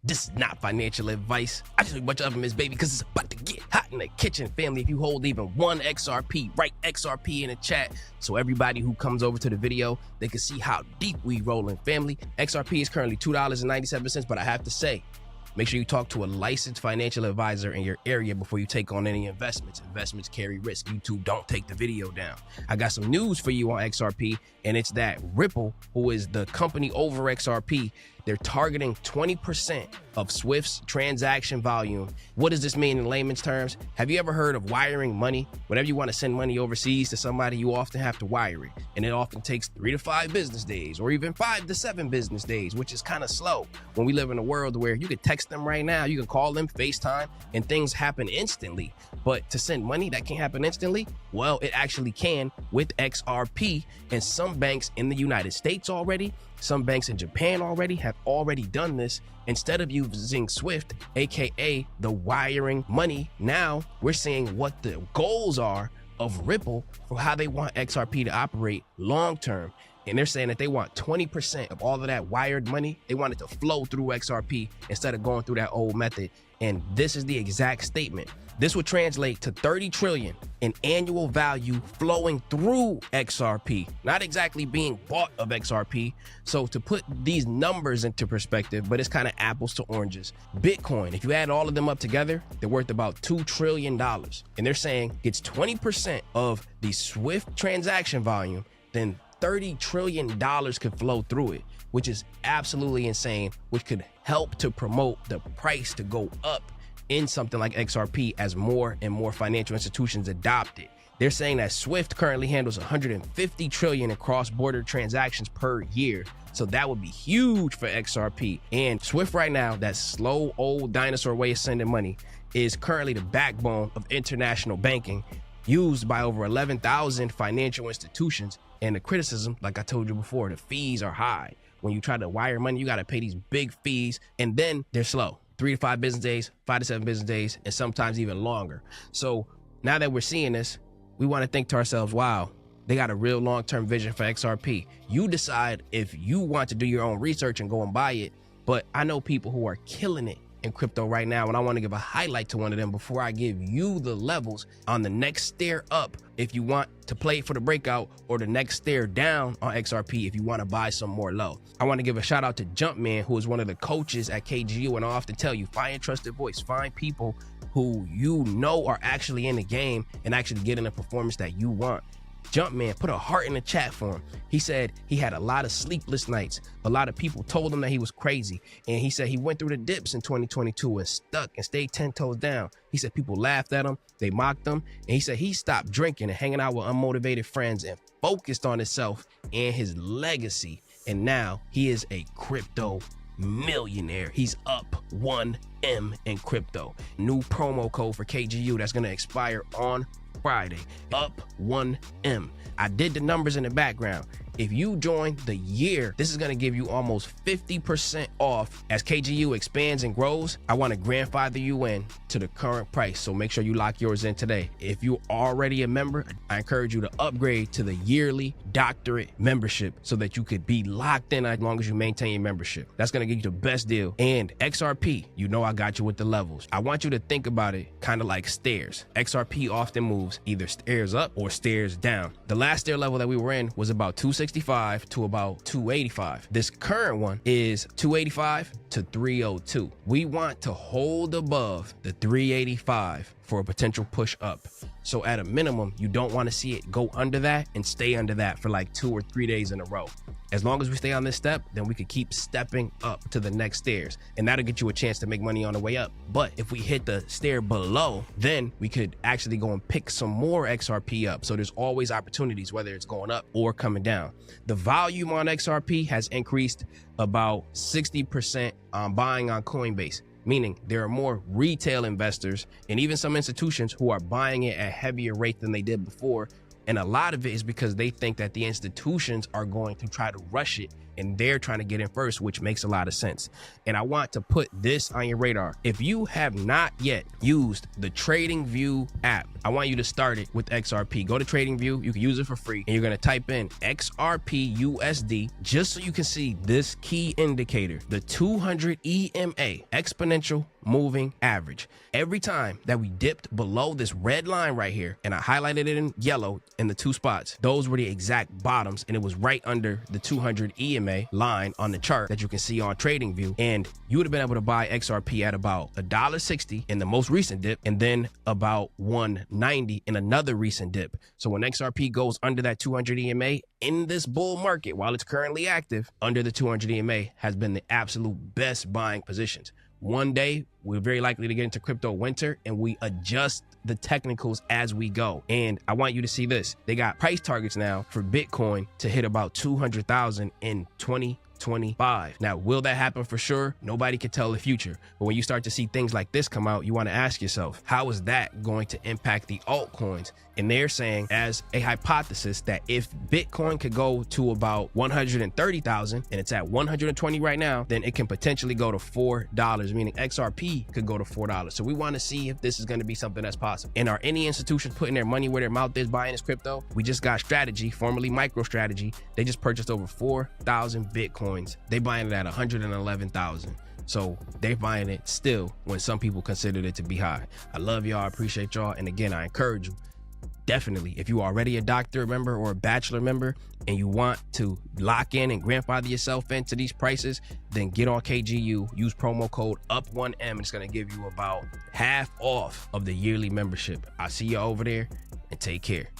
This is not financial advice. I just a bunch of them is baby because it's about to get hot in the kitchen, family. If you hold even one XRP, write XRP in the chat so everybody who comes over to the video, they can see how deep we rolling, family. XRP is currently $2.97, but I have to say, make sure you talk to a licensed financial advisor in your area before you take on any investments. Investments carry risk. YouTube, don't take the video down. I got some news for you on XRP, and it's that Ripple, who is the company over XRP, they're targeting 20% of Swift's transaction volume. What does this mean in layman's terms? Have you ever heard of wiring money? Whenever you want to send money overseas to somebody, you often have to wire it. And it often takes 3 to 5 business days or even 5 to 7 business days, which is kind of slow when we live in a world where you could text them right now, you can call them, FaceTime, and things happen instantly. But to send money, that can't happen instantly? Well, it actually can with XRP, and some banks in the United States already, some banks in Japan already have already done this. Instead of using Swift, aka the wiring money, now we're seeing what the goals are of Ripple for how they want XRP to operate long term. And they're saying that they want 20% of all of that wired money. They want it to flow through XRP instead of going through that old method. And this is the exact statement. This would translate to 30 trillion in annual value flowing through XRP, not exactly being bought of XRP. So to put these numbers into perspective, but it's kind of apples to oranges. Bitcoin, if you add all of them up together, they're worth about $2 trillion. And they're saying it's 20% of the Swift transaction volume, then $30 trillion could flow through it, which is absolutely insane, which could help to promote the price to go up in something like XRP as more and more financial institutions adopt it. They're saying that Swift currently handles 150 trillion in cross-border transactions per year. So that would be huge for XRP. And Swift right now, that slow old dinosaur way of sending money, is currently the backbone of international banking, used by over 11,000 financial institutions. And the criticism, like I told you before, the fees are high. When you try to wire money, you got to pay these big fees, and then they're slow. 3 to 5 business days, 5 to 7 business days, and sometimes even longer. So now that we're seeing this, we want to think to ourselves, wow, they got a real long-term vision for XRP. You decide if you want to do your own research and go and buy it. But I know people who are killing it in crypto right now, and I want to give a highlight to one of them before I give you the levels on the next stair up if you want to play for the breakout, or the next stair down on XRP if you want to buy some more low. I want to give a shout out to Jumpman, who is one of the coaches at KGU, and I often tell you, find a trusted voice, find people who you know are actually in the game and actually getting the performance that you want. Jumpman put a heart in the chat for him. He said he had a lot of sleepless nights. A lot of people told him that he was crazy. And he said he went through the dips in 2022 and stuck and stayed 10 toes down. He said people laughed at him, they mocked him. And he said he stopped drinking and hanging out with unmotivated friends and focused on himself and his legacy. And now he is a crypto millionaire. He's up 1M in crypto. New promo code for KGU that's going to expire on Friday, up 1M. I did the numbers in the background. If you join the year, this is going to give you almost 50% off. As KGU expands and grows, I want to grandfather you in to the current price. So make sure you lock yours in today. If you're already a member, I encourage you to upgrade to the yearly doctorate membership so that you could be locked in as long as you maintain your membership. That's going to give you the best deal. And XRP, you know I got you with the levels. I want you to think about it kind of like stairs. XRP often moves either stairs up or stairs down. The last stair level that we were in was about 265 to about 285. This current one is 285 to 302. We want to hold above the 385 for a potential push up. So at a minimum, you don't want to see it go under that and stay under that for like 2 or 3 days in a row. As long as we stay on this step, then we could keep stepping up to the next stairs, and that'll get you a chance to make money on the way up. But if we hit the stair below, then we could actually go and pick some more XRP up. So there's always opportunities, whether it's going up or coming down. The volume on XRP has increased about 60% on buying on Coinbase, meaning there are more retail investors and even some institutions who are buying it at a heavier rate than they did before, And a lot of it is because they think that the institutions are going to try to rush it and they're trying to get in first, which makes a lot of sense. And I want to put this on your radar. If you have not yet used the TradingView app, I want you to start it with XRP. Go to TradingView, you can use it for free, and you're gonna type in XRP USD just so you can see this key indicator, the 200 EMA, exponential moving average. Every time that we dipped below this red line right here, and I highlighted it in yellow in the two spots, those were the exact bottoms, and it was right under the 200 EMA line on the chart that you can see on TradingView. And you would have been able to buy XRP at about $1.60 in the most recent dip, and then about $1.90 in another recent dip. So when XRP goes under that 200 EMA in this bull market, while it's currently active, under the 200 EMA has been the absolute best buying positions. One day, we're very likely to get into crypto winter, and we adjust the technicals as we go. And I want you to see this. They got price targets now for Bitcoin to hit about 200,000 in 2025. Now, will that happen for sure? Nobody can tell the future. But when you start to see things like this come out, you want to ask yourself, how is that going to impact the altcoins? And they're saying as a hypothesis that if Bitcoin could go to about 130,000 and it's at 120 right now, then it can potentially go to $4, meaning XRP could go to $4. So we want to see if this is going to be something that's possible. And are any institutions putting their money where their mouth is buying this crypto? We just got Strategy, formerly MicroStrategy. They just purchased over 4,000 Bitcoins. They buying it at 111,000. So they're buying it still when some people considered it to be high. I love y'all. I appreciate y'all. And again, I encourage you, definitely, if you are already a doctor member or a bachelor member and you want to lock in and grandfather yourself into these prices, then get on KGU, use promo code UP1M, and it's going to give you about half off of the yearly membership. I'll see you over there, and take care.